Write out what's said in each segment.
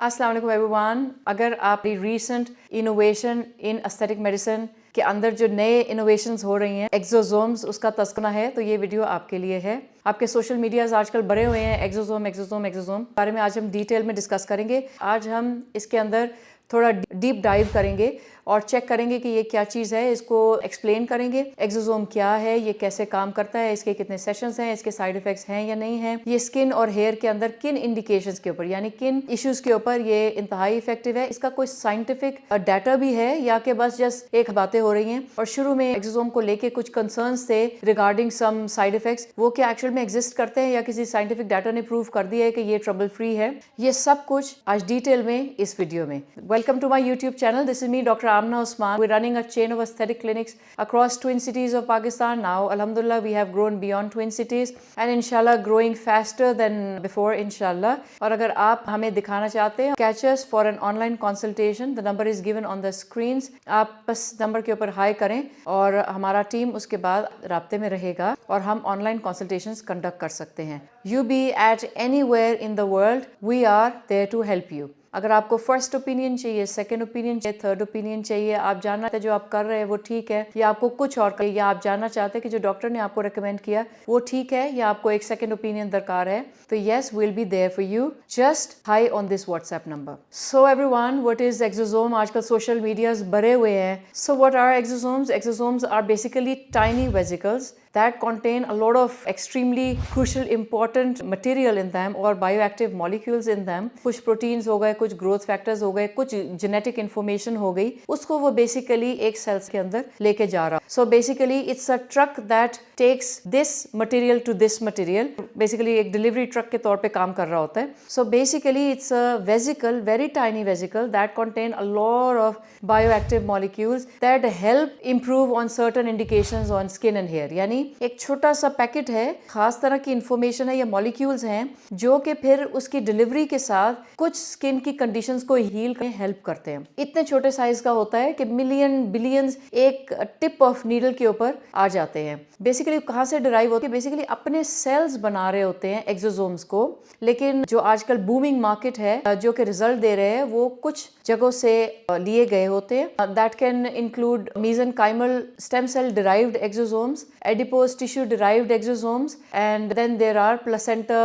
अस्सलाम वालेकुम एवरीवन। अगर आप recent innovation in aesthetic medicine के अंदर जो नए इनोवेशंस हो रही हैं, एक्सोसोम्स, उसका तस्करा है तो ये वीडियो आपके लिए है। आपके सोशल मीडियाज आजकल भरे हुए हैं एक्सोसोम एक्सोसोम एक्सोसोम बारे में आज हम डिटेल में डिस्कस करेंगे। आज हम इसके अंदर थोड़ा डीप डाइव करेंगे और चेक करेंगे कि ये क्या चीज़ है, इसको एक्सप्लेन करेंगे। एक्सोसोम क्या है, ये कैसे काम करता है, इसके कितने सेशंस हैं, इसके साइड इफेक्ट्स हैं या नहीं हैं, ये स्किन और हेयर के अंदर किन इंडिकेशंस के ऊपर यानी किन इश्यूज के ऊपर ये इंतहाई इफेक्टिव है, इसका कोई साइंटिफिक डाटा भी है या कि बस जस्ट एक बातें हो रही हैं। और शुरू में एक्सोसोम को लेके कुछ कंसर्न्स थे रिगार्डिंग सम साइड इफेक्ट्स, वो क्या एक्चुअल में एग्जिस्ट करते हैं या किसी साइंटिफिक डाटा ने प्रूव कर दिया है कि ये ट्रबल फ्री है। ये सब कुछ आज डिटेल में इस वीडियो में। Welcome to my YouTube channel. This is me doctor Amna Usman. We're running a chain of aesthetic clinics across twin cities of Pakistan. Now, alhamdulillah, we have grown beyond twin cities and inshallah growing faster than before, inshallah. और अगर आप हमें दिखाना चाहते हैं, catch us for an online consultation. The number is given on the screens. आप बस number के ऊपर हाई करें और हमारा टीम उसके बाद राब्ते में रहेगा और हम ऑनलाइन कंसल्टेशंस कंडक्ट कर सकते हैं। You be at anywhere in the world, we are there to help you. अगर आपको फर्स्ट ओपिनियन चाहिए, सेकंड ओपिनियन चाहिए, थर्ड ओपिनियन चाहिए, आप जानना चाहते जो आप कर रहे हैं वो ठीक है या आपको कुछ और चाहिए, या आप जानना चाहते हैं कि जो डॉक्टर ने आपको रिकमेंड किया वो ठीक है या आपको एक सेकंड ओपिनियन दरकार है, तो yes, will be there for you. Just hi on this WhatsApp number. So everyone, what is exosome? आजकल सोशल मीडियाज भरे हुए हैं। So what are exosomes? Exosomes are basically tiny vesicles that contain a lot of extremely crucial important material in them or bioactive molecules in them. कुछ proteins हो गए, कुछ growth factors हो गए, कुछ genetic information हो गई, उसको वो basically एक cells के अंदर लेके जा रहा। So basically it's a truck that takes this material to this material. Basically एक delivery truck के तौर पे काम कर रहा होता है। So basically it's a vesicle, very tiny vesicle that contain a lot of bioactive molecules that help improve on certain indications on skin and hair. यानी एक छोटा सा पैकेट है, खास तरह की इंफॉर्मेशन है या मॉलिक्यूल्स हैं जो कि फिर उसकी डिलीवरी के साथ कुछ स्किन की कंडीशंस को हील करने हेल्प करते हैं। इतने छोटे साइज का होता है कि मिलियन बिलियंस एक टिप ऑफ नीडल के ऊपर आ जाते हैं। बेसिकली कहाँ से डिराइव होती है? बेसिकली अपने सेल्स बना रहे होते हैं एक्सोसोम्स को, लेकिन जो आजकल बूमिंग मार्केट है जो कि रिजल्ट दे रहे हैं वो कुछ जगहों से लिए गए होते हैं। That can include mesenchymal stem cell derived exosomes, adipose tissue derived exosomes, and then there are placenta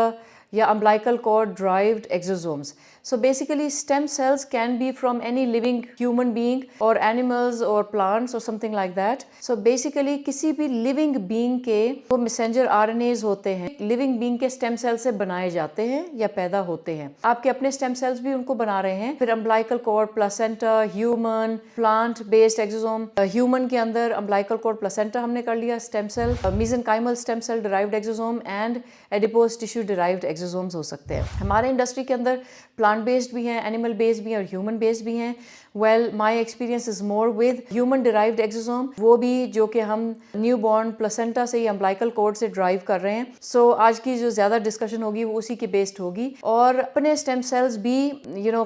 या umbilical cord derived exosomes. So basically stem cells can be from any living human being or animals or plants or something like that. So basically किसी भी living being के वो messenger RNAs होते हैं, living being के stem cells से बनाए जाते हैं या पैदा होते हैं। आपके अपने stem cells भी उनको बना रहे हैं। फिर umbilical cord, placenta, human, plant based exosome, human के अंदर umbilical cord, placenta हमने कर लिया, stem cell, mesenchymal stem cell derived exosome and adipose tissue derived exosomes हो सकते हैं। हमारे इंडस्ट्री के अंदर प्लांट बेस्ड भी हैं, एनिमल बेस्ड भी हैं और ह्यूमन बेस्ड भी हैं। Well, my experience is more with human derived exosome, वो भी जो कि हम न्यू बॉर्न प्लेसेंटा से या अम्बिलिकल कॉर्ड से ड्राइव कर रहे हैं। सो आज की जो ज्यादा डिस्कशन होगी वो उसी के बेस्ड होगी। और अपने स्टेम सेल्स भी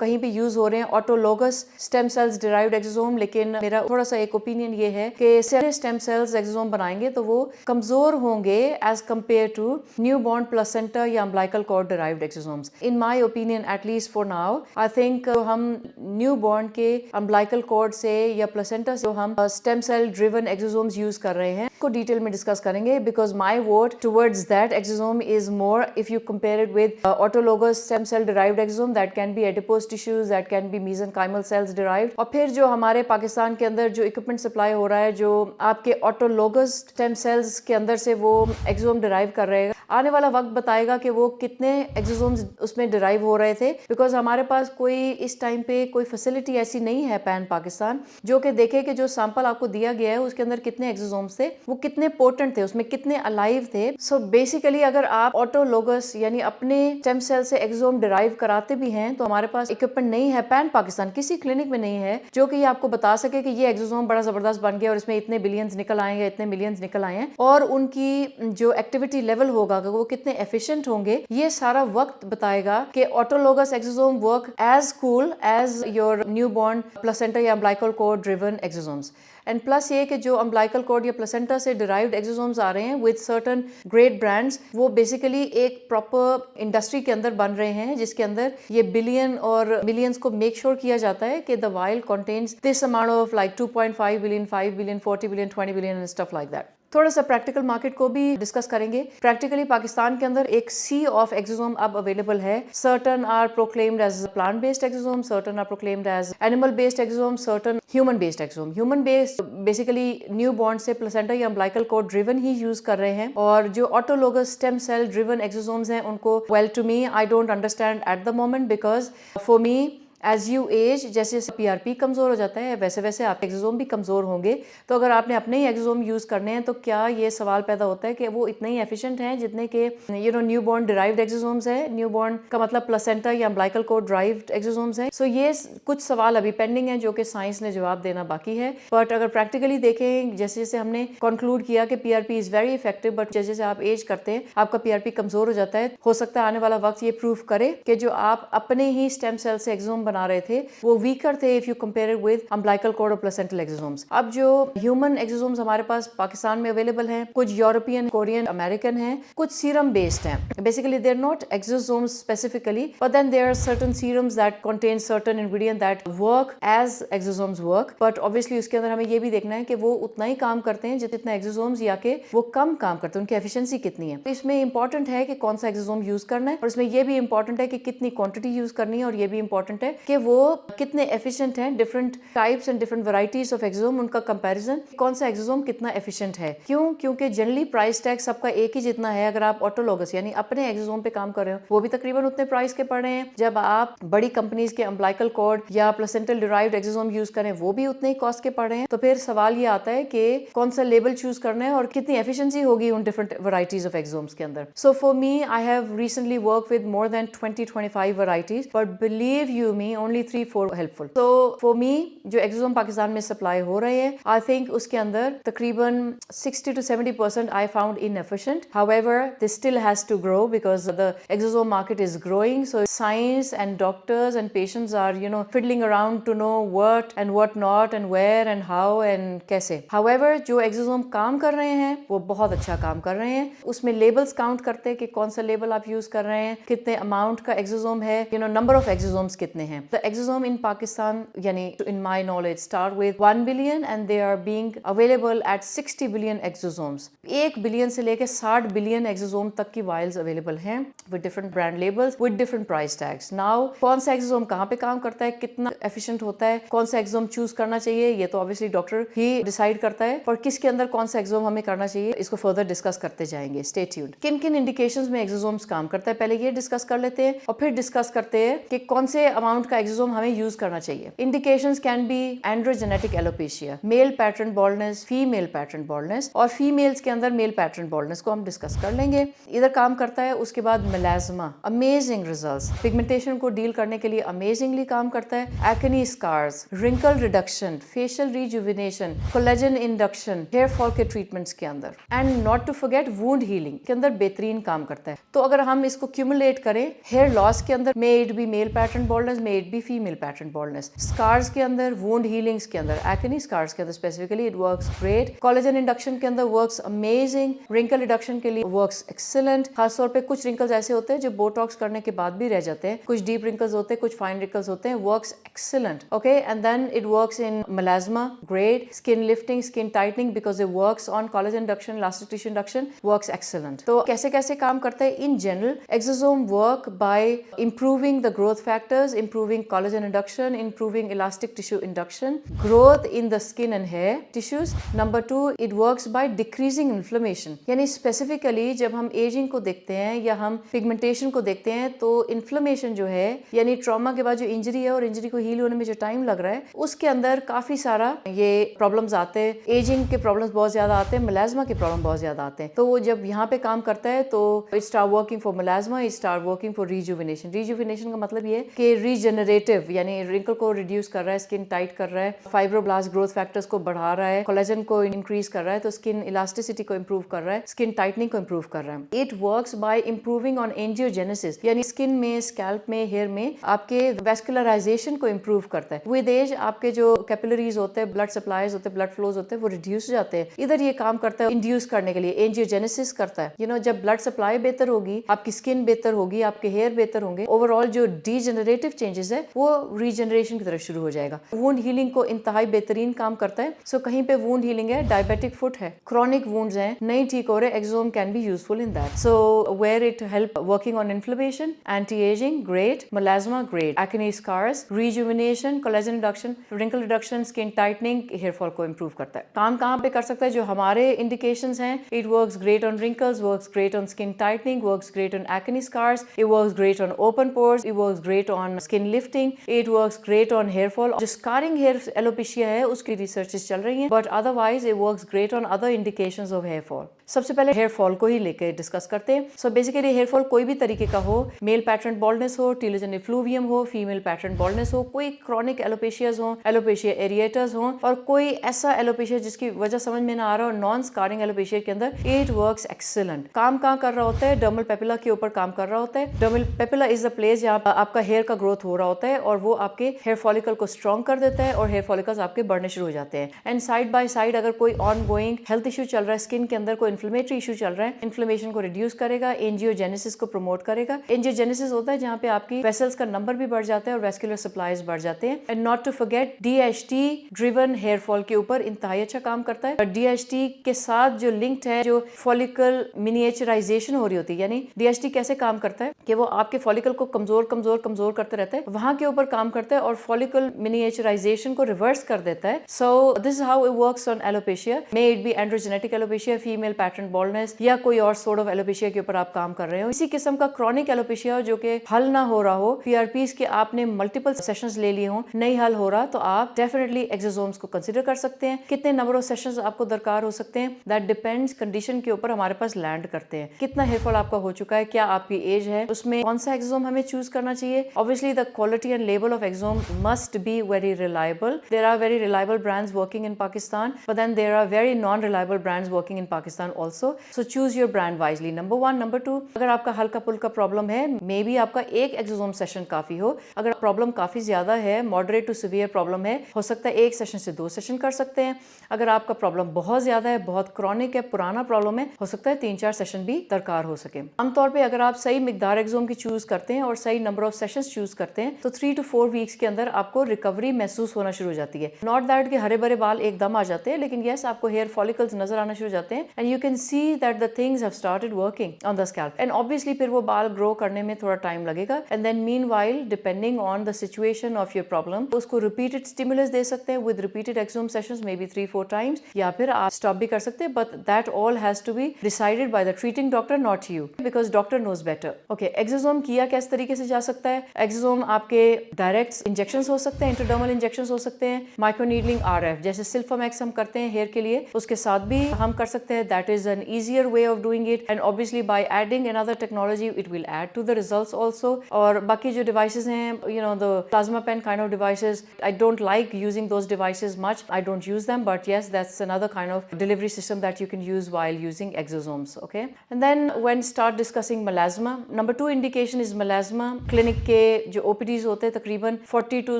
कहीं पे यूज हो रहे हैं, autologous stem cells derived exosome, लेकिन मेरा थोड़ा सा एक ओपिनियन ये है कि सारे स्टेम सेल्स एक्सोसोम बनाएंगे तो वो कमजोर होंगे as compare to new born placenta या umbilical cord derived exosomes. In my opinion, at least for now, I think हम न्यू बॉर्न के अम्बिलिकल कॉर्ड से या प्लेसेंटा से हम stem cell driven exosomes use कर रहे हैं, को डिटेल में डिस्कस करेंगे। Because my vote towards that exosome is more, if you compare it with autologous stem cell derived exosome, that can be adipose tissues, that can be mesenchymal cells derived. और फिर जो हमारे पाकिस्तान के अंदर जो equipment supply हो रहा है, जो आपके ऑटोलोगस स्टेम सेल्स के अंदर से वो एक्सोसोम डिराइव कर रहे हैं, आने वाला वक्त बताएगा कि वो कितने एक्सोसोम्स उसमें डिराइव हो रहे थे। बिकॉज हमारे पास कोई इस टाइम पे कोई फैसिलिटी ऐसी नहीं है पैन पाकिस्तान जो कि देखे कि जो सैंपल आपको दिया गया है उसके अंदर कितने एक्सोसोम्स थे, वो कितने पोटेंट थे, उसमें कितने अलाइव थे। सो बेसिकली अगर आप ऑटोलोगस यानी अपने स्टेम सेल से एक्सोसोम डिराइव कराते भी हैं तो हमारे पास इक्विपमेंट नहीं है, पैन पाकिस्तान किसी क्लिनिक में नहीं है जो कि ये आपको बता सके कि ये एक्सोसोम बड़ा जबरदस्त बन गया और इसमें इतने बिलियंस निकल आए हैं, इतने मिलियंस निकल आए हैं, और उनकी जो एक्टिविटी लेवल होगा वो कितने एफिशिएंट होंगे, ये सारा वक्त बताएगा कि autologous exosome work as cool as your newborn placenta या umbilical cord driven exosomes. And plus ये कि जो अम्बिलिकल कॉर्ड या प्लेसेंटा से डिराइव्ड एक्सोसोम्स आ रहे हैं विद सर्टन ग्रेट ब्रांड्स, वो बेसिकली एक प्रॉपर इंडस्ट्री के अंदर बन रहे हैं जिसके अंदर ये बिलियन और मिलियंस को मेक श्योर किया जाता है कि the while contains this amount of like 2.5 billion, 5 billion, 40 billion, 20 billion and stuff like that. थोड़ा सा प्रैक्टिकल मार्केट को भी डिस्कस करेंगे। प्रैक्टिकली पाकिस्तान के अंदर एक सी ऑफ एक्सोसोम अब अवेलेबल है। Certain are proclaimed as plant based exosome, certain are proclaimed as animal based exosome, certain human based exosome. Human based basically newborn से placenta या अम्बिलिकल कॉर्ड ड्रिवन ही use कर रहे हैं, और जो autologous stem cell driven exosomes हैं उनको well to me I don't understand at the moment, because for me as you as जैसे जैसे पीआरपी कमज़ोर हो जाता है वैसे वैसे आपके एक्सोसोम भी कमज़ोर होंगे। तो अगर आपने अपने ही एक्सोसोम यूज़ करने हैं तो क्या ये सवाल पैदा होता है कि वो इतने ही एफिशिएंट हैं जितने के न्यू बॉर्न डिराइव्ड एक्सोसोम्स है। न्यू बॉर्न का मतलब प्लेसेंटा या अम्बिलिकल कॉर्ड ड्राइव्ड एक्सोसोम्स है। सो ये कुछ सवाल अभी पेंडिंग है जो कि साइंस ने जवाब देना बाकी है। बट अगर प्रैक्टिकली देखें, जैसे जैसे हमने कंक्लूड किया कि PRP is very effective, but जैसे जैसे आप एज करते हैं आपका पीआरपी कमज़ोर हो जाता है। हो सकता है आने वाला वक्त ये प्रूव करे कि जो आप अपने ही स्टेम सेल से एक्सोसोम बना रहे थे वो वीकर थे if you compare it with umbilical cord और प्लेसेंटल एक्सोसोम्स। अब जो ह्यूमन एक्सोसोम्स हमारे पास पाकिस्तान में अवेलेबल हैं, कुछ यूरोपियन, कोरियन, अमेरिकन हैं, कुछ सीरम बेस्ड हैं। Basically they are not exosomes specifically, but then there are certain serums that contain certain ingredient that work as exosomes work. But obviously उसके अंदर हमें ये भी देखना है कि वो उतना ही काम करते हैं जितना एक्सोसोम्स, या कि वो कम काम करते हैं, उनकी एफिशिएंसी कितनी है। तो इसमें इंपॉर्टेंट है कि कौन सा एक्सोसोम यूज करना है, और इसमें ये भी इंपॉर्टेंट है कि कितनी क्वांटिटी यूज करनी है, और ये भी इंपॉर्टेंट है कि वो कितने एफिशिएंट हैं। Different types and different varieties of exosome, उनका कंपैरिजन, कौन सा एक्सोसोम कितना एफिशिएंट है। क्यों? क्योंकि जनरली प्राइस टैग सबका एक ही जितना है। अगर आप ऑटोलोगस यानी अपने एक्सोसोम पे काम कर रहे हो वो भी तकरीबन उतने प्राइस के पड़ रहे हैं। जब आप बड़ी कंपनीज के अम्बिलिकल कॉर्ड या प्लेसेंटल डिराइव्ड एक्सोसोम यूज करें वो भी उतने ही कॉस्ट के पड़ रहे हैं। तो फिर सवाल ये आता है कि कौन सा लेबल चूज करना है और कितनी एफिशिएंसी होगी उन डिफरेंट वैरायटीज ऑफ एक्सोसोम्स के अंदर। So for me I have recently work with more then 20-25 varieties, but believe you me only 3-4 helpful. तो फॉर मी जो एक्सोसोम पाकिस्तान में सप्लाई हो रहे हैं, आई थिंक उसके अंदर तकरीबन 60 to 70% I found inefficient. However this still has to grow because the exosome market is growing. So science and doctors and patients are fiddling around to know what and what not and where and how and कैसे। However जो exosome काम कर रहे हैं वो बहुत अच्छा काम कर रहे हैं। उसमें लेबल्स काउंट करते हैं कि कौन सा लेबल आप यूज कर रहे हैं, कितने अमाउंट का एक्सोसोम है, नंबर ऑफ एक्सोसोम्स कितने हैं। द एक्सोसोम इन पाकिस्तान यानी in my knowledge start with 1 billion and they are being available at 60 billion exosomes। 1 billion से लेकर 60 बिलियन एक्सोसोम तक की वायल्स अवेलेबल हैं with different brand labels with different price tags। now कौन सा एक्सोसोम कहाँ पे काम करता है, कितना एफिशिएंट होता है, कौन सा एक्सोसोम चूज करना चाहिए, ये तो ऑब्वियसली डॉक्टर ही डिसाइड करता है, और किसके अंदर कौन सा एक्सोसोम हमें करना चाहिए इसको फर्दर डिस्कस करते जाएंगे। Stay tuned. किन किन इंडिकेशंस में एक्सोसोम्स काम करता है पहले ये डिस्कस कर लेते हैं, और फिर डिस्कस करते हैं कि कौन से अमाउंट का एक्सोसोम हमें यूज करना चाहिए। Indications can be androgenetic alopecia, male pattern baldness, female pattern baldness, और फीमेल्स के अंदर मेल पैटर्न बॉल्डनेस को हम डिस्कस कर लेंगे। इधर काम करता है। उसके बाद मेलाज्मा, अमेजिंग रिजल्ट्स, पिगमेंटेशन को डील करने के लिए अमेजिंगली काम करता है। Acne scars, wrinkle reduction, facial rejuvenation, collagen induction, hair fall के ट्रीटमेंट्स के अंदर, and not to forget wound healing के अंदर बेहतरीन काम करता है। तो अगर हम इसको क्यूमुलेट करें, हेयर लॉस के अंदर may it be male pattern baldness, may it be female pattern baldness, scars के अंदर, वुंड हीलिंग्स के अंदर, एक्ने स्कार्स के अंदर specifically it works great. Collagen induction के अंदर वर्क्स अमेजिंग, रिंकल रिडक्शन के लिए वर्क्स एक्सीलेंट। खासतौर पे कुछ रिंकल्स ऐसे होते हैं जो बोटॉक्स करने के बाद भी रह जाते हैं, कुछ डीप रिंकल्स होते हैं, कुछ फाइन रिंकल्स होते हैं, works excellent. Okay, and then it works in melasma, great. Skin lifting, skin tightening because it works on collagen induction, elastic tissue induction, works excellent. तो कैसे कैसे काम करता है in general, exosome work by improving the growth factors, improving collagen induction, improving elastic tissue induction, growth in the skin and hair tissues। Number 2, it works by decreasing inflammation। यानी specifically जब हम ageing को देखते हैं या हम pigmentation को देखते हैं तो इन्फ्लेमेशन जो है यानी ट्रॉमा के बाद जो इंजरी है और इंजरी को हील होने में जो टाइम लग रहा है उसके अंदर काफी सारा ये प्रॉब्लम्स आते हैं। एजिंग के प्रॉब्लम्स बहुत ज्यादा आते हैं, मेलाज्मा के प्रॉब्लम बहुत ज्यादा आते हैं। तो वो जब यहाँ पे काम करता है तो it start working for melasma, it start working for rejuvenation. Rejuvenation का मतलब ये कि रीजनरेटिव यानी रिंकल को रिड्यूस कर रहा है, स्किन टाइट कर रहा है, फाइब्रोब्लास्ट ग्रोथ फैक्टर्स को बढ़ा रहा है, कोलेजन को इंक्रीज कर रहा है, तो स्किन इलास्टिसिटी को इंप्रूव कर रहा है, स्किन टाइटनिंग को इंप्रूव कर रहा है। It works by improving on angiogenesis यानी स्किन में, स्कैल्प में, हेयर में आपके वेस्कुलराइजेशन को इंप्रूव करता है। विद एज आपके जो कैपिलरीज होते हैं, ब्लड सप्लाईज होते हैं, ब्लड फ्लोज होते हैं, वो रिड्यूस हो जाते हैं। इधर ये काम करता है इंड्यूस करने के लिए, एंजियोजेनेसिस करता है। जब ब्लड सप्लाई बेहतर होगी, आपकी स्किन बेहतर होगी, आपके हेयर बेहतर होंगे, ओवरऑल जो डीजेनरेटिव चेंजेस है वो रीजनरेशन की तरफ शुरू हो जाएगा। वुंड हीलिंग को इंतहाई बेहतरीन काम करता है। सो कहीं पे वुंड हीलिंग है, डायबिटिक फुट है, क्रॉनिक वुंड्स हैं, नहीं ठीक हो रहे, exosome can be useful in that. So where it help working on inflammation, anti aging great, melasma great, acne scars, rejuvenation, collagen reduction, wrinkle reduction, skin tightening, hair fall को improve करता है। काम कहाँ पे कर सकता है? जो हमारे इंडिकेशंस हैं, it works great on wrinkles, works great on skin tightening, works great on acne scars, it works great on open pores, it works great on skin lifting, it works great on hair fall. जो scarring hair alopecia है उसकी researches चल रही हैं, but otherwise it works great on other indications of hair fall. सबसे पहले hair fall को ही लेकर डिस्कस करते हैं। सो बेसिकली हेयर फॉल कोई भी तरीके का हो, मेल पैटर्न बॉल्डनेस हो, टीलोजन इफ्लूवियम हो, फीमेल पैटर्न बॉल्डनेस हो, कोई क्रॉनिक एलोपेशियाज हो, एलोपेशिया एरिएटर्स हो, और कोई ऐसा एलोपेशिया जिसकी वजह समझ में ना आ रहा हो, नॉन स्कारिंग एलोपेशिया के अंदर इट वर्क्स एक्सीलेंट। काम कहाँ कर रहा होता है? डर्मल पेपिला के ऊपर काम कर रहा होता है। Dermal papilla is the place जहाँ आपका हेयर का ग्रोथ हो रहा होता है, और वो आपके हेयर फॉलिकल को स्ट्रॉन्ग कर देता है, और हेयर फॉलिकल्स आपके बढ़ने शुरू हो जाते हैं। एंड साइड बाय साइड अगर कोई ऑन गोइंग हेल्थ इशू चल रहा है, स्किन के अंदर कोई इन्फ्लेमेटरी इशू चल रहा है, इन्फ्लेमेशन को रिड्यूस करेगा, एंजियोजेनेसिस को प्रमोट करेगा। एंजियोजेनेसिस होता है जहाँ पे आपकी वेसल्स का नंबर भी बढ़ जाता है और वेस्कुलर सप्लाईज बढ़ जाते हैं। And not to forget DHT driven hair fall के ऊपर इंतहाई अच्छा काम करता है। DHT के साथ जो लिंक्ड है, जो फॉलिकल मिनिएचराइजेशन हो रही होती है, यानी DHT कैसे काम करता है कि वो आपके फॉलिकल को कमजोर कमजोर कमजोर करते रहता है, वहां के ऊपर काम करता है और फॉलिकल मिनिएचराइजेशन को रिवर्स कर देता है। So this is how it works on alopecia, may it be androgenetic alopecia, female pattern baldness, या कोई और सॉर्ट ऑफ एलोपेशिया के ऊपर आप काम कर रहे हो। इसी किस्म का क्रॉनिक एलोपेशिया जो कि हल ना हो रहा हो, PRPs के आपने मल्टीपल सेशंस ले लिए हो, नहीं हल हो रहा, तो आप डेफिनेटली एक्सोसोम्स को कंसीडर कर सकते हैं। कितने नंबर ऑफ सेशंस आपको दरकार हो सकते हैं, दैट डिपेंड्स कंडीशन के ऊपर हमारे पास लैंड करते हैं। कितना हेयर फॉल आपका हो चुका है, क्या आपकी एज है, उसमें कौन सा एक्सोसोम हमें चूज करना चाहिए। Obviously the quality and level of exosome must be very reliable. There are very reliable brands working in Pakistan, but then there are very non reliable brands working in Pakistan also. So choose your brand wisely, number 1। Number 2, अगर आपका हल्का पुल्का problem है, may be आपका एक exosome session काफी हो। अगर problem काफी ज्यादा है, मॉडरेट टू सीवियर प्रॉब्लम है, हो सकता है 1 सेशन से 2 सेशन कर सकते हैं। अगर आपका प्रॉब्लम बहुत ज्यादा है, बहुत क्रॉनिक है, पुराना प्रॉब्लम है, हो सकता है 3-4 सेशन भी दरकार हो सके। आमतौर पे अगर आप सही मिकदार एक्सोसोम की चूज करते हैं और सही नंबर ऑफ सेशंस चूज करते हैं, तो 3 to 4 वीक्स के अंदर आपको रिकवरी महसूस होना शुरू हो जाती है। नॉट दैट कि हरे भरे बाल एकदम आ जाते हैं, लेकिन यस, आपको हेयर फॉलिकल्स नजर आना शुरू हो जाते हैं, and you can see that the things have started working on the scalp. And obviously फिर वो बाल ग्रो करने में थोड़ा टाइम लगेगा, and then meanwhile depending on the situation of your problem, उसको रिपीटेड स्टिमुलस दे सकते हैं with repeated exosome sessions, maybe 3-4 times, या फिर आप स्टॉप भी कर सकते हैं, but that all has to be decided by the treating doctor, not you, because doctor knows better. Okay, exosome किया किस तरीके से जा सकता है? एक्सोसोम आपके डायरेक्ट इंजेक्शंस हो सकते हैं, इंट्राडर्मल इंजेक्शंस हो सकते हैं, माइक्रोनीडलिंग RF जैसे सिल्फामैक्स हम करते हैं हेयर के लिए, उसके साथ भी हम कर सकते हैं। That is an easier way of doing it, and obviously by adding another technology it will add to the results also. और बाकी जो डिवाइसेस हैं, the plasma pen kind of devices, I don't like using those devices much, I don't use them, but yes, that's another kind of delivery system that you can use while using exosomes. Okay, and then when start discussing melasma, number 2 indication is melasma. Clinic के जो OPDs होते हैं तकरीबन 40 to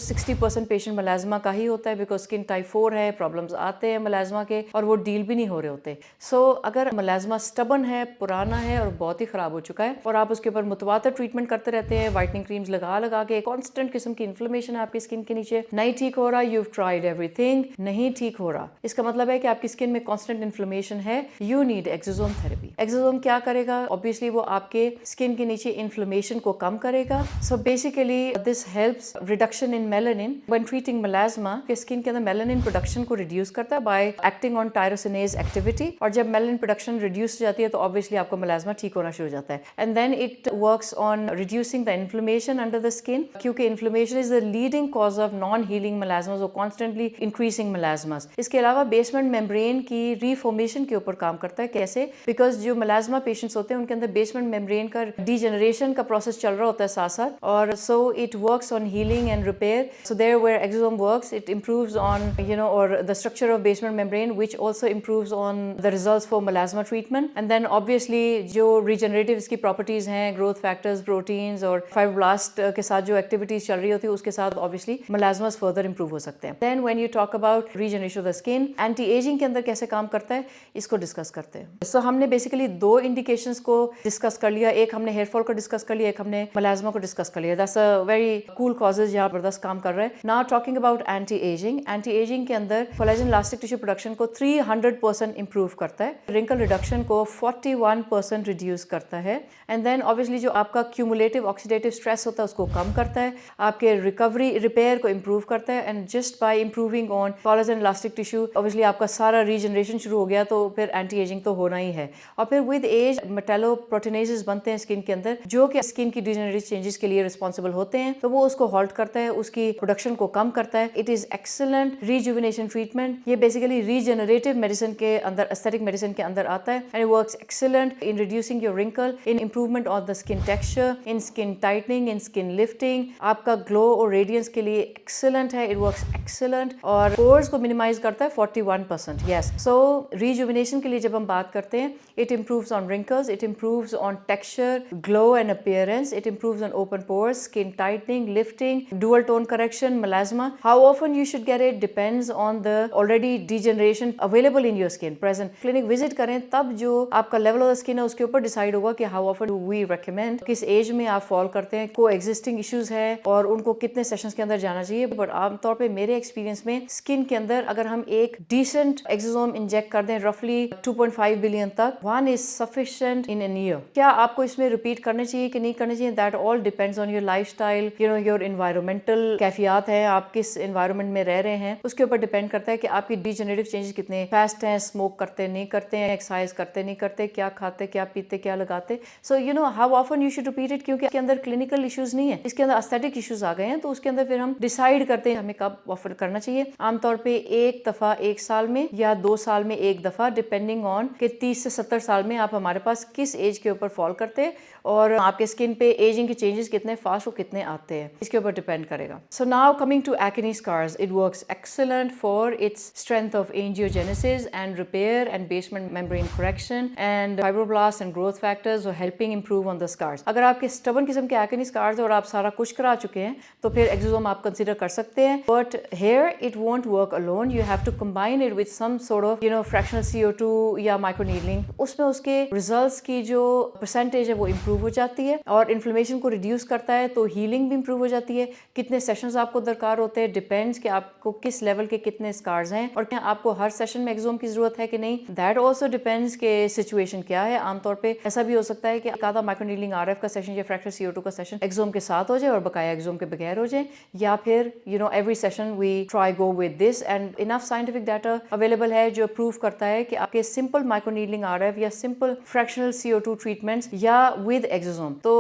60% patient melasma का ही होता है, because skin type 4 है, problems आते हैं melasma के, और वो डील भी नहीं हो रहे होते। सो अगर melasma stubborn है, पुराना है और बहुत ही खराब हो चुका है, और आप उसके ऊपर मुतवातर ट्रीटमेंट करते रहते हैं, वाइटनिंग क्रीम्स लगा लगा के, कॉन्स्टेंट किस्म की इन्फ्लेमेशन है आपकी स्किन के नीचे, नहीं ठीक हो रहा, you've tried everything, नहीं ठीक हो रहा, इसका मतलब है कि आपकी स्किन में कांस्टेंट इन्फ्लेमेशन है, you need exosome therapy. Exosome क्या करेगा? ऑब्वियसली वो आपके स्किन के नीचे इन्फ्लेमेशन को कम करेगा। So basically this helps reduction in melanin when treating melasma, के स्किन के अंदर मेलानिन प्रोडक्शन को रिड्यूस करता है bye acting on tyrosinase activity. और जब मेलानिन प्रोडक्शन रिड्यूस हो जाती है तो ऑब्वियसली आपको मेलाज्मा ठीक होना शुरू हो जाता है। And then it works on reducing the inflammation under the skin, क्योंकि inflammation is the leading cause of non healing melasmas और कॉन्स्टेंटली इंक्रीजिंग मेलाज्मास। इसके अलावा बेसमेंट मेम्ब्रेन की रीफॉर्मेशन के ऊपर काम करता है। कैसे? बिकॉज जो मेलाज्मा पेशेंट्स होते हैं उनके अंदर बेसमेंट मेम्ब्रेन का डीजेनरेशन का प्रोसेस चल रहा होता है साथ साथ, और so it works on healing and repair. So there where exosome works it improves on or the structure of basement membrane, which also improves on the results for melasma treatment. And then obviously जो regenerative इसकी properties हैं, growth factors, proteins और fibroblast के साथ जो activities चल रही होती है उसके साथ obviously melasmas further improve हो सकते हैं। Then when you talk about regeneration of the skin, anti-aging के अंदर कैसे काम करता है इसको डिस्कस करते हैं। So हमने बेसिकली दो इंडिकेशंस को डिस्कस कर लिया, एक हमने हेयर फॉल को डिस्कस कर लिया, एक हमने melasma को डिस्कस कर लिया। That's a very cool causes यहाँ जबरदस्त काम कर रहा है। Now talking about anti ageing के अंदर कोलेजन इलास्टिक टिश्यू प्रोडक्शन को 300% इंप्रूव करता है, रिंकल रिडक्शन को 41% रिड्यूस करता है, एंड देन ऑब्वियसली जो आपका क्यूमुलेटिव ऑक्सीडेटिव स्ट्रेस होता है उसको कम करता है, आपके रिकवरी रिपेयर को इंप्रूव करता है। And just by improving on collagen elastic tissue obviously आपका सारा रीजनरेशन शुरू हो गया, तो फिर एंटी एजिंग तो होना ही है। और फिर विद एज मेटालोप्रोटीनेजेस बनते हैं स्किन के अंदर जो कि स्किन की डिजेनरेटिव चेंजेस के लिए रिस्पॉन्सिबल होते हैं, तो वो उसको हॉल्ट करता है, उसकी प्रोडक्शन को कम करता है। It is excellent rejuvenation treatment. ये बेसिकली रीजनरेटिव मेडिसिन के अंदर, एस्थेटिक मेडिसिन के अंदर आता है, and it works excellent in reducing your wrinkle, in improvement of the skin texture, in skin tightening, in skin lifting. आपका ग्लो और radiance के लिए एक्सीलेंट है, इट वर्क्स एक्सीलेंट, और पोर्स को मिनिमाइज करता है 41%। यस, सो रिजुविनेशन के लिए जब हम बात करते हैं, it improves on wrinkles, it improves on texture, glow and appearance, it improves on open pores, skin tightening, lifting, dual tone correction, melasma. How often you should get it depends on the already degeneration available in your skin present. Clinic visit करें तब जो आपका level of the skin है उसके ऊपर decide होगा कि how often do we recommend, किस age में आप fall करते हैं, co-existing issues है और उनको कितने sessions के अंदर जाना चाहिए। बट आमतौर पे मेरे experience में skin के अंदर अगर हम एक decent exosome inject कर दें roughly 2.5 billion तक, one is sufficient in an year। क्या आपको इसमें रिपीट करने चाहिए कि नहीं करने चाहिए, that all depends on your lifestyle, your environmental कैफियत है, आप किस environment में रह रहे हैं उसके ऊपर डिपेंड करता है कि आपकी डिजेनरेटिव चेंजेस कितने फास्ट हैं, स्मोक करते नहीं करते हैं, एक्सरसाइज करते नहीं करते, क्या खाते क्या पीते क्या लगाते। So how often you should repeat it, क्योंकि इसके अंदर क्लिनिकल इश्यूज नहीं है, इसके अंदर एस्थेटिक इश्यूज आ गए हैं, तो उसके अंदर फिर हम डिसाइड करते हैं हमें कब ऑफर करना चाहिए। आमतौर पे एक दफा 1 साल में या 2 साल में एक दफा, डिपेंडिंग ऑन कि 30 से 70 साल में आप हमारे पास किस एज के ऊपर फॉल करते हैं और आपके स्किन पे एजिंग के चेंजेस कितने फास्ट और कितने आते हैं, इसके ऊपर डिपेंड करेगा। So now coming to acne scars, it works excellent for its strength of angiogenesis and repair and basement membrane correction and fibroblasts and growth factors are helping improve on the scars। अगर आपके stubborn किस्म के acne scars और आप सारा कुछ करा चुके हैं तो फिर exosome आप कंसीडर कर सकते हैं, but here it won't work alone, you have to combine it with some sort of fractional CO2 या microneedling। उसमें उसके results की जो percentage है वो improve हो जाती है और inflammation को reduce करता है, तो healing भी improve हो जाती है। कितने sessions आपको दरकार होते हैं डिपेंड्स कि आपको किस लेवल के कितने स्कार्स हैं और क्या आपको हर सेशन में एक्सोम की जरूरत है कि नहीं, दैट आल्सो डिपेंड्स के सिचुएशन क्या है। आमतौर पे ऐसा भी हो सकता है कि आधा माइक्रोनीडलिंग आरएफ का सेशन या फ्रैक्चर CO2 का सेशन एक्सोम के साथ हो जाए और बकाया एक्सोम के बगैर हो जाए, या फिर every session we try go with this. And enough scientific data available है जो प्रूव करता है कि आपके सिंपल माइक्रोनीडलिंग आरएफ या सिंपल फ्रैक्शनल CO2 ट्रीटमेंट्स या विद एक्सोम, तो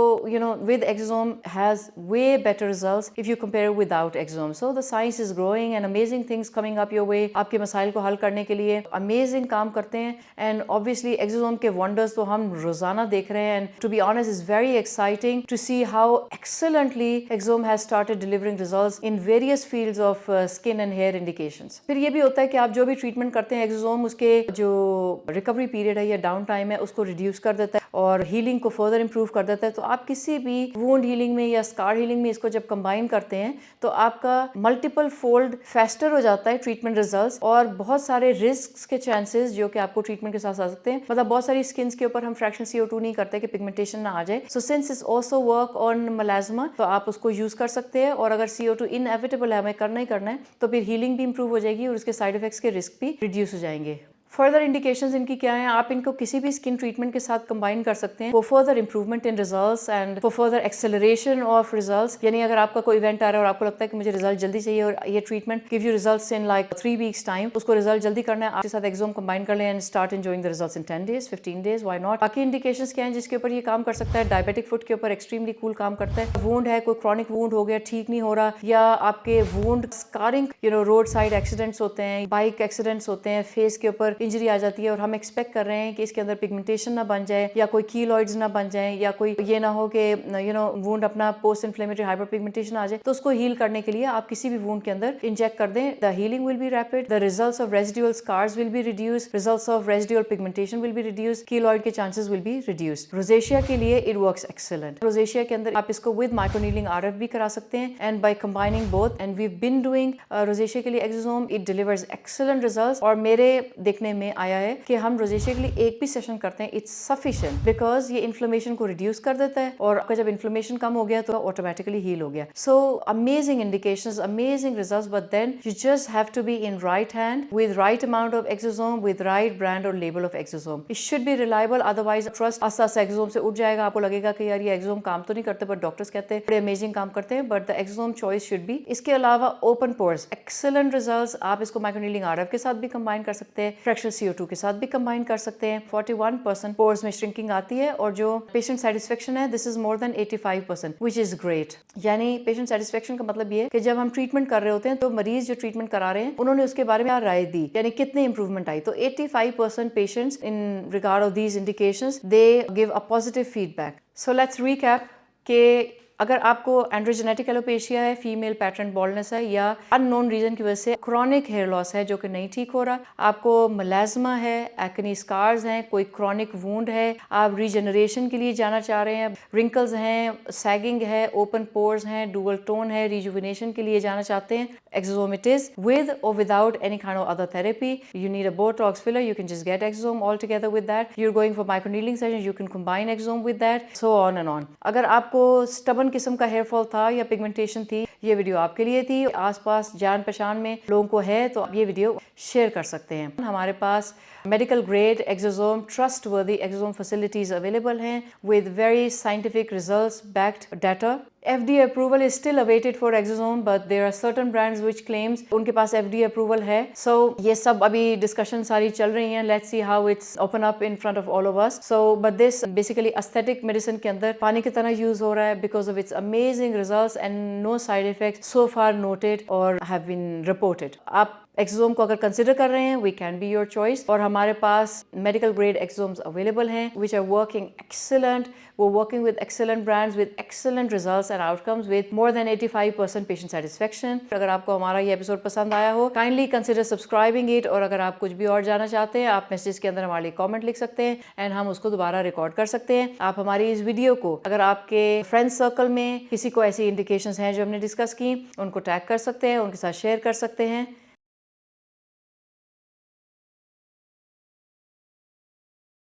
with exosome has way better results if you compare without exosome. So the science is growing and amazing things coming up your way. आपके मसाइल को हल करने के लिए अमेजिंग काम करते हैं, एंड ऑब्वियसली एक्सोम के वंडर्स तो हम रोजाना देख रहे हैं, and to be honest is very exciting to see how excellently exosome has started delivering results in various fields of skin and hair indications. फिर ये भी होता है कि आप जो भी ट्रीटमेंट करते हैं एक्सोम उसके जो रिकवरी पीरियड है या डाउन टाइम है उसको रिड्यूस कर देता है और हीलिंग को फर्दर इंप्रूव कर देता है। तो आप किसी भी वुंड हीलिंग में या स्कार हीलिंग में इसको जब कंबाइन करते हैं तो आपका मल्टीपल फोल्ड फेस्टर हो जाता है ट्रीटमेंट रिजल्ट्स, और बहुत सारे रिस्क के चांसेस जो कि आपको ट्रीटमेंट के साथ आ सकते हैं। मतलब बहुत सारी स्किन के ऊपर हम फ्रैक्शनल CO2 नहीं करते कि पिगमेंटेशन ना आ जाए। So since it's also work on melasma, तो आप उसको यूज कर सकते हैं, और अगर CO2 इनएविटेबल है, हमें करना ही करना है, तो फिर हीलिंग भी इंप्रूव हो जाएगी और उसके साइड इफेक्ट्स के रिस्क भी रिड्यूस हो जाएंगे। फर्दर इंडिकेशंस इनकी क्या है, आप इनको किसी भी स्किन ट्रीटमेंट के साथ कंबाइन कर सकते हैं for further improvement in results and for further acceleration of results. यानी अगर आपका कोई इवेंट आ रहा है और आपको लगता है कि मुझे रिजल्ट जल्दी चाहिए और ये treatment give you results in like 3 weeks time, उसको रिजल्ट जल्दी करना है, आपके साथ एक्सोम कंबाइन कर लें and start enjoying the results in 10 days 15 days, why not. बाकी इंडिकेशंस क्या हैं जिसके ऊपर ये काम कर सकता है, डायबिटिक फुट के ऊपर एक्सट्रीमली कूल काम करता है। वुंड है, कोई क्रॉनिक वुंड हो गया, ठीक नहीं हो रहा, या आपके wound scarring, road side accidents होते हैं, बाइक एक्सीडेंट्स होते हैं, फेस के ऊपर इंजरी आ जाती है और हम एक्सपेक्ट कर रहे हैं कि इसके अंदर पिगमेंटेशन ना बन जाए या कोई कीलॉइड्स ना बन जाए या कोई ये ना हो कि वुंड अपना पोस्ट इन्फ्लेमेटरी हाइपर पिगमेंटेशन आ जाए, तो उसको हील करने के लिए आप किसी भी वुंड के अंदर इंजेक्ट कर दें। The healing will be rapid, the results of residual scars will be reduce, results of residual pigmentation will be reduce, keloid के chances will be reduce. Rosacea के लिए इट वर्क्स एक्सीलेंट। रोजेशिया के अंदर आप इसको with microneedling RF भी करा सकते हैं and by combining both, and we been doing rosacea के लिए exosome, it delivers excellent results. और मेरे देखने में आया है कि हम रोजेशिया के लिए एक भी सेशन करते हैं, इट्स सफिशिएंट, बिकॉज ये इन्फ्लेमेशन को रिड्यूस कर देता है और आपका जब इन्फ्लेमेशन कम हो गया तो ऑटोमेटिकली हील हो गया। So amazing indications, amazing results, but then you just have to be in right hand with right amount of exosome, with right brand और label of exosome. It should be reliable, otherwise trust आस्ता आस्ता exosome से उठ जाएगा। आपको लगेगा कि यार ये एक्सोसोम काम तो नहीं करते, बट डॉक्टर्स कहते हैं बड़े अमेजिंग काम करते हैं, but the exosome choice should be. इसके अलावा ओपन पोर्स, एक्सीलेंट रिजल्ट्स। आप इसको माइक्रोनीडलिंग आरएफ के साथ भी कंबाइन कर सकते हैं, फ्रैक्शनल CO2 के साथ भी कंबाइन कर सकते हैं। 41% पोर्स में श्रिंकिंग आती है और जो पेशेंट सेटिस्फेक्शन है this is more than 85%, which is great. यानी पेशेंट सेटिस्फेक्शन का मतलब ये है कि जब हम ट्रीटमेंट कर रहे होते हैं तो मरीज जो ट्रीटमेंट करा रहे हैं उन्होंने उसके बारे में क्या राय दी, यानी कितनी इंप्रूवमेंट आई। तो 85% patients in regard of these indications they give a positive feedback. So let's recap कि अगर आपको एंड्रोजेनेटिक एलोपेशिया है, फीमेल पैटर्न बॉल्डनेस है, या अननोन रीजन की वजह से क्रॉनिक हेयर लॉस है जो कि नहीं ठीक हो रहा, आपको मलाजमा है, एक्ने स्कार्स हैं, कोई क्रॉनिक वुंड है, आप रीजनरेशन के लिए जाना चाह रहे हैं, रिंकल्स हैं, सैगिंग है, ओपन पोर्स हैं, डुअल टोन है, रिजुविनेशन के लिए जाना चाहते हैं, एक्सोसोम इट इज, विद और without any kind of other therapy, you need a Botox filler, you can just get exosome all together with that. You're going for microneedling sessions, you can combine exosome with that, so on and on. अगर आपको stubborn किस्म का hair fall था या pigmentation थी, ये video आपके लिए थी। आसपास जान पहचान में लोगों को है तो आप ये वीडियो शेयर कर सकते हैं। हमारे पास मेडिकल ग्रेड एक्सोसोम, ट्रस्ट वर्दी एक्सोसोम फैसिलिटीज अवेलेबल हैं with very scientific results backed data. FDA approval is still awaited for exosome, but there are certain brands which claims उनके पास FDA approval है। So ये सब अभी डिस्कशन सारी चल रही हैं। Let's see how it's open up in front of all of us. So but this basically aesthetic medicine के अंदर पानी की तरह यूज हो रहा है because of its amazing results and no side effects so far noted or have been reported. आप exosome को अगर कंसिडर कर रहे हैं, we can be your choice. और हमारे पास मेडिकल ग्रेड एक्सोसोम्स अवेलेबल हैं विच आर वर्किंग एक्सीलेंट। वो working with excellent brands with excellent results and outcomes with more than 85% patient satisfaction. अगर आपको हमारा ये एपिसोड पसंद आया हो, काइंडली कंसिडर सब्सक्राइबिंग इट। और अगर आप कुछ भी और जानना चाहते हैं, आप मैसेज के अंदर हमारे लिए कॉमेंट लिख सकते हैं एंड हम उसको दोबारा रिकॉर्ड कर सकते हैं। आप हमारी इस वीडियो को अगर आपके फ्रेंड सर्कल में किसी को ऐसी इंडिकेशंस हैं जो हमने डिस्कस की, उनको टैग कर सकते हैं, उनके साथ शेयर कर सकते हैं।